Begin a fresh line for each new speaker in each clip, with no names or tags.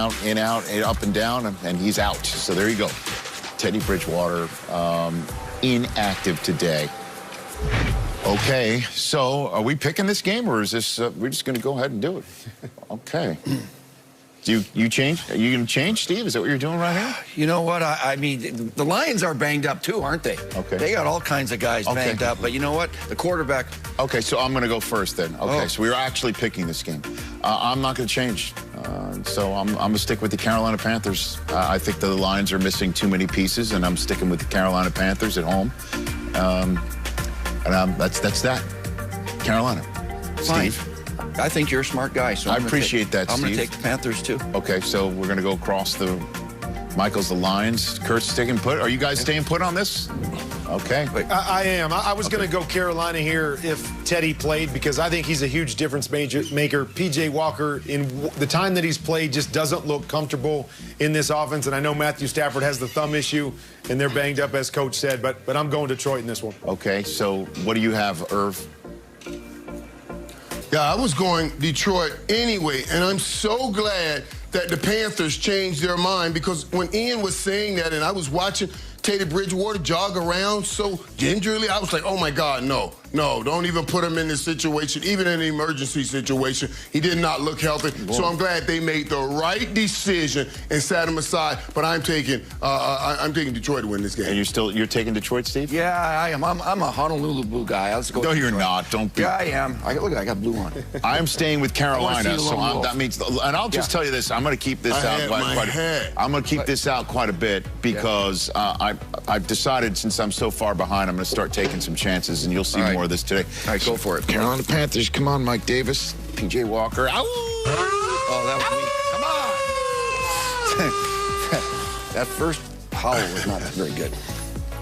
out, up and down, and he's out. So there you go. Teddy Bridgewater, inactive today. Okay, so are we picking this game, or is this, we're just going to go ahead and do it? Okay. You change? Are you going to change, Steve? Is that what you're doing right here?
You know what? I mean, the Lions are banged up too, aren't they?
Okay.
They got all kinds of guys banged up, but you know what? The quarterback...
Okay, so I'm going to go first then. Okay, so we're actually picking this game. I'm not going to change. So I'm going to stick with the Carolina Panthers. I think the Lions are missing too many pieces, and I'm sticking with the Carolina Panthers at home. And that's that. Carolina.
Fine.
Steve?
I think you're a smart guy, so
I appreciate that, Steve.
I'm going to take the Panthers, too.
Okay, so we're going to go across the... Michael's the Lions. Kurt's sticking put. Are you guys staying put on this? Okay.
I am. I was going to go Carolina here if Teddy played, because I think he's a huge difference maker. P.J. Walker, in the time that he's played, just doesn't look comfortable in this offense. And I know Matthew Stafford has the thumb issue, and they're banged up, as Coach said. But I'm going Detroit in this one.
Okay, so what do you have, Irv?
Yeah, I was going Detroit anyway, and I'm so glad that the Panthers changed their mind, because when Ian was saying that and I was watching Teddy Bridgewater jog around so gingerly, I was like, oh, my God, no, don't even put him in this situation, even in an emergency situation. He did not look healthy. Whoa. So I'm glad they made the right decision and sat him aside. But I'm taking Detroit to win this game.
And you're taking Detroit, Steve?
Yeah, I am. I'm a Honolulu Blue guy. Let's go.
No, you're not. Don't be.
Yeah, I am. Look, I got blue on.
I am staying with Carolina, so that means. And I'll just tell you this: I'm going to keep this out quite a bit because I've decided, since I'm so far behind, I'm going to start taking some chances, and you'll see more of this today.
All right, go for it.
Carolina Panthers, come on, Mike Davis, P.J. Walker. Ow!
Oh, that was me. Come on! That first howl was not very good.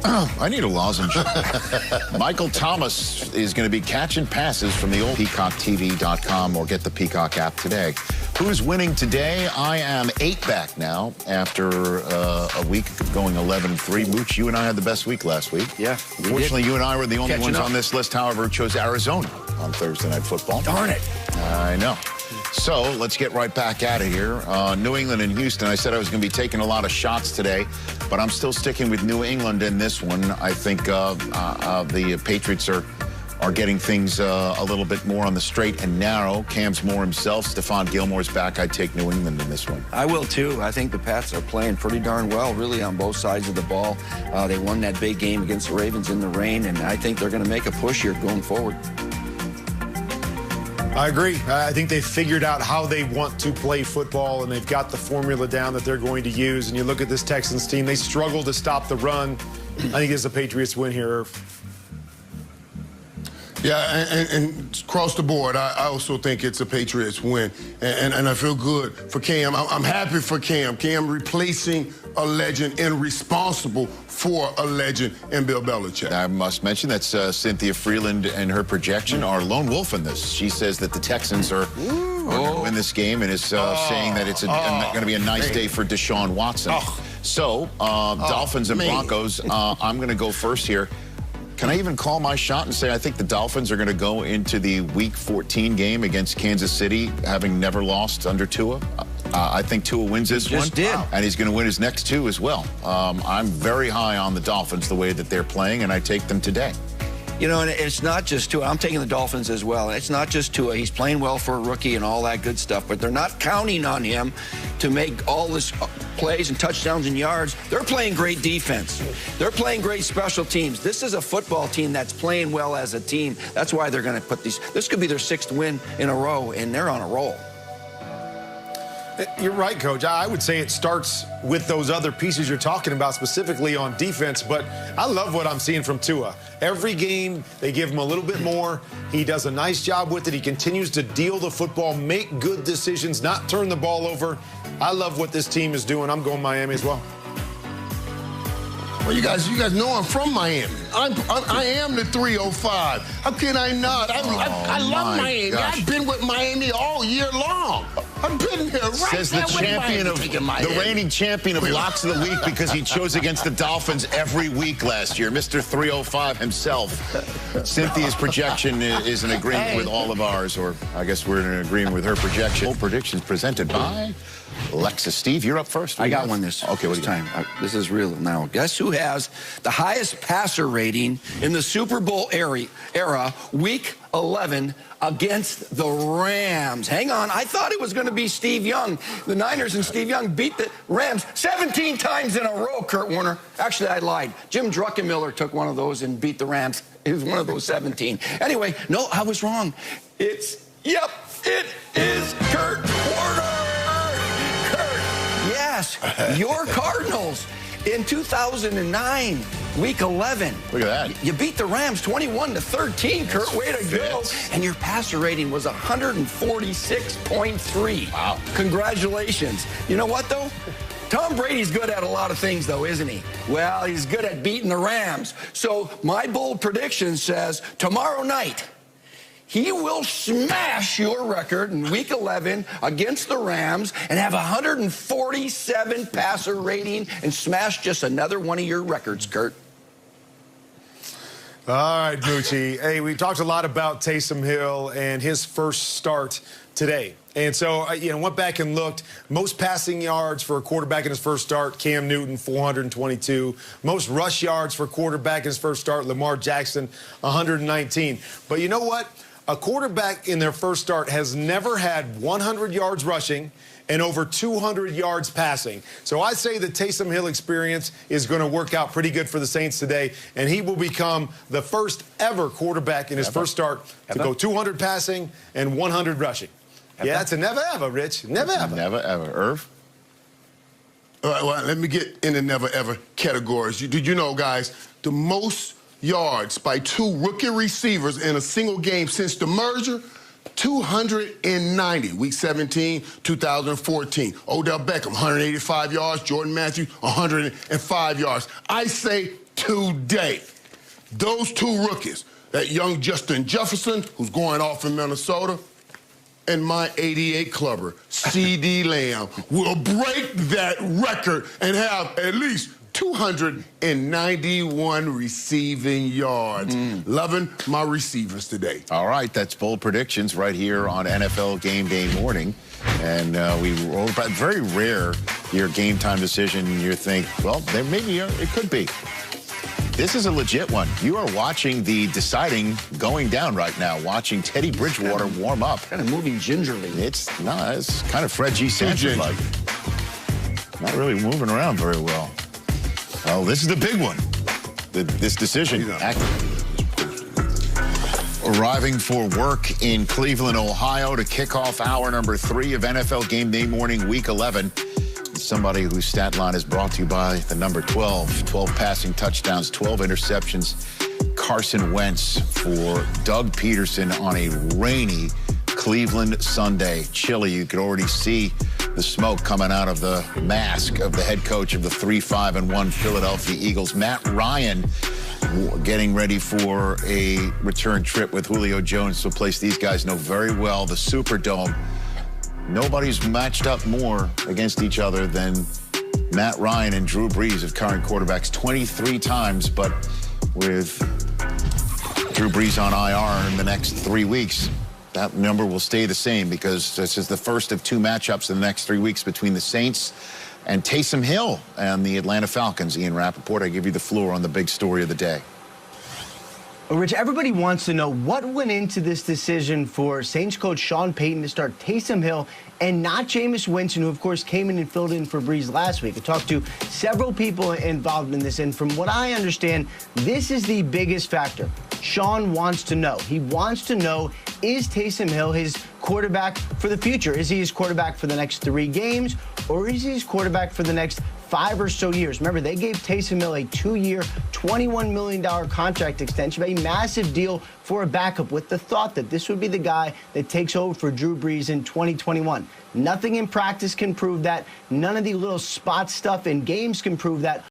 Oh, I need a lozenge. Michael Thomas is going to be catching passes from the old PeacockTV.com, or get the Peacock app today. Who's winning today? I am 8 back now after a week going 11-3. Mooch, you and I had the best week last week.
Yeah.
Fortunately, you and I were the only ones on this list, however, who chose Arizona on Thursday Night Football.
Darn it.
I know. So let's get right back out of here. New England and Houston. I said I was going to be taking a lot of shots today, but I'm still sticking with New England in this one. I think the Patriots are getting things a little bit more on the straight and narrow. Cam's more himself. Stephon Gilmore's back. I'd take New England in this one.
I will, too. I think the Pats are playing pretty darn well, really, on both sides of the ball. They won that big game against the Ravens in the rain, and I think they're going to make a push here going forward.
I agree. I think they've figured out how they want to play football, and they've got the formula down that they're going to use. And you look at this Texans team, they struggle to stop the run. I think it's the Patriots win here.
Yeah, and across the board, I also think it's a Patriots win. And I feel good for Cam. I'm happy for Cam. Cam replacing a legend and responsible for a legend in Bill Belichick.
I must mention that's Cynthia Freeland and her projection are lone wolf in this. She says that the Texans are going to win this game, and is saying that it's going to be a nice day for Deshaun Watson. So, Dolphins and Broncos, I'm going to go first here. Can I even call my shot and say I think the Dolphins are going to go into the Week 14 game against Kansas City, having never lost under Tua? I think Tua wins this one. And he's going to win his next two as well. I'm very high on the Dolphins, the way that they're playing, and I take them today.
You know, and it's not just Tua. I'm taking the Dolphins as well. It's not just Tua. He's playing well for a rookie and all that good stuff, but they're not counting on him to make all this plays and touchdowns and yards. They're playing great defense. They're playing great special teams. This is a football team that's playing well as a team. That's why they're going to put these. This could be their 6th win in a row, and they're on a roll.
You're right, Coach. I would say it starts with those other pieces you're talking about, specifically on defense, but I love what I'm seeing from Tua. Every game, they give him a little bit more. He does a nice job with it. He continues to deal the football, make good decisions, not turn the ball over. I love what this team is doing. I'm going Miami as well.
Well, you guys know I'm from Miami. I am the 305. How can I not? I love Miami.
Gosh.
I've been with Miami all year long. I've been here right
Says the champion of the reigning champion of locks of the week, because he chose against the Dolphins every week last year, Mr. 305 himself. Cynthia's projection is in agreement with all of ours, or I guess we're in agreement with her projection. Predictions presented by Lexus. Steve, you're up first.
I got one this
time.
This is real now. Guess who has the highest passer rating in the Super Bowl era, Week 11, against the Rams? Hang on. I thought it was going to be Steve Young. The Niners and Steve Young beat the Rams 17 times in a row, Kurt Warner. Actually, I lied. Jim Druckenmiller took one of those and beat the Rams. It was one of those 17. Anyway, no, I was wrong. It is Kurt Warner. Yes, your Cardinals in 2009, Week 11.
Look at that.
You beat the Rams 21-13, Kurt. Way to go. And your passer rating was 146.3.
Wow.
Congratulations. You know what, though? Tom Brady's good at a lot of things, though, isn't he? Well, he's good at beating the Rams. So my bold prediction says tomorrow night, he will smash your record in Week 11 against the Rams and have 147 passer rating and smash just another one of your records, Kurt.
All right, Moochie. Hey, we talked a lot about Taysom Hill and his first start today. And so, went back and looked. Most passing yards for a quarterback in his first start, Cam Newton, 422. Most rush yards for a quarterback in his first start, Lamar Jackson, 119. But you know what? A quarterback in their first start has never had 100 yards rushing and over 200 yards passing. So I say the Taysom Hill experience is going to work out pretty good for the Saints today, and he will become the first ever quarterback in his first start to go 200 passing and 100 rushing. Yeah, that's a never ever, Rich. Never ever.
Never ever. Irv?
All right, well, let me get in the never ever categories. Did you know, guys, the most yards by two rookie receivers in a single game since the merger, 290. Week 17, 2014. Odell Beckham, 185 yards. Jordan Matthews, 105 yards. I say today, those two rookies, that young Justin Jefferson, who's going off in Minnesota, and my 88 clubber, C.D. Lamb, will break that record and have at least 291 receiving yards. Loving my receivers today.
All right, that's bold predictions right here on NFL Game Day Morning. And we rolled back. Very rare your game time decision and you think, well, there maybe it could be. This is a legit one. You are watching the deciding going down right now, watching Teddy Bridgewater warm up.
Kind of moving gingerly.
It's kind of Fred G. Sanford-like. Not really moving around very well. Oh, this is the big one. This decision. Arriving for work in Cleveland, Ohio to kick off hour number 3 of NFL Game Day Morning, Week 11. Somebody whose stat line is brought to you by the number 12. 12 passing touchdowns, 12 interceptions. Carson Wentz for Doug Peterson on a rainy Cleveland Sunday. Chilly. You could already see the smoke coming out of the mask of the head coach of the 3-5-1 Philadelphia Eagles. Matt Ryan getting ready for a return trip with Julio Jones to a place these guys know very well, the Superdome. Nobody's matched up more against each other than Matt Ryan and Drew Brees of current quarterbacks 23 times, but with Drew Brees on IR in the next 3 weeks, that number will stay the same because this is the first of 2 matchups in the next 3 weeks between the Saints and Taysom Hill and the Atlanta Falcons. Ian Rappaport, I give you the floor on the big story of the day.
Well, Rich, everybody wants to know what went into this decision for Saints coach Sean Payton to start Taysom Hill and not Jameis Winston, who, of course, came in and filled in for Brees last week. I talked to several people involved in this, and from what I understand, this is the biggest factor. Sean wants to know. He wants to know, is Taysom Hill his quarterback for the future? Is he his quarterback for the next 3 games, or is he his quarterback for the next 5 or so years? Remember, they gave Taysom Hill a 2-year, $21 million contract extension, a massive deal for a backup with the thought that this would be the guy that takes over for Drew Brees in 2021. Nothing in practice can prove that. None of the little spot stuff in games can prove that.